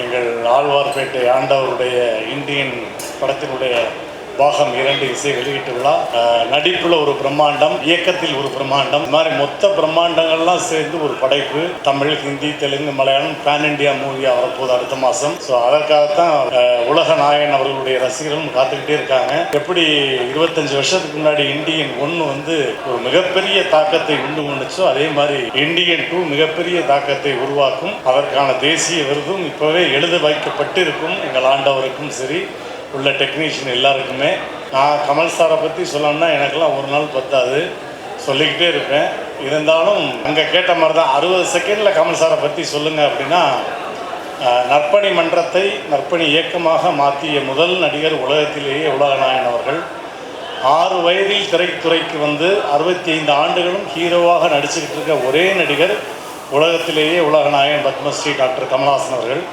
எங்கள் ஆழ்வார்பேட்டை ஆண்டவருடைய இந்தியன் படத்தினுடைய பாகம் 2 இசை வெளியீட்டு விழா. நடிப்பில் ஒரு பிரம்மாண்டம், இயக்கத்தில் ஒரு பிரம்மாண்டம், இந்த மாதிரி மொத்த பிரம்மாண்டங்கள்லாம் சேர்ந்து ஒரு படைப்பு. தமிழ், ஹிந்தி, தெலுங்கு, மலையாளம் பேன் இண்டியா மூவியாக வரப்போகுது அடுத்த மாதம். ஸோ அதற்காகத்தான் உலக நாயகன் அவர்களுடைய ரசிகர்களும் காத்துக்கிட்டே இருக்காங்க. எப்படி 25 வருஷத்துக்கு முன்னாடி இந்தியன் 1 வந்து ஒரு மிகப்பெரிய தாக்கத்தை உண்டு பண்ணுச்சோ, அதே மாதிரி இந்தியன் 2 மிகப்பெரிய தாக்கத்தை உருவாக்கும். அதற்கான தேசிய விருதும் இப்போவே எழுத வைக்கப்பட்டு இருக்கும். எங்கள் ஆண்டவருக்கும் சரி, உள்ள டெக்னீஷியன் எல்லாருக்குமே. நான் கமல் சாரை பற்றி சொல்லணும்னா எனக்கெல்லாம் ஒரு நாள் பத்தாது, சொல்லிக்கிட்டே இருப்பேன். இருந்தாலும் அங்கே கேட்ட மாதிரி தான் 60 செகண்டில் கமல் சாரை பற்றி சொல்லுங்கள் அப்படின்னா, நற்பணி மன்றத்தை நற்பணி இயக்கமாக மாற்றிய முதல் நடிகர் உலகத்திலேயே உலகநாயகன் அவர்கள். 6 வயதில் திரைத்துறைக்கு வந்து 65 ஆண்டுகளும் ஹீரோவாக நடிச்சுக்கிட்டு இருக்க ஒரே நடிகர் உலகத்திலேயே உலகநாயகன் பத்மஸ்ரீ டாக்டர் கமல்ஹாசன் அவர்கள்.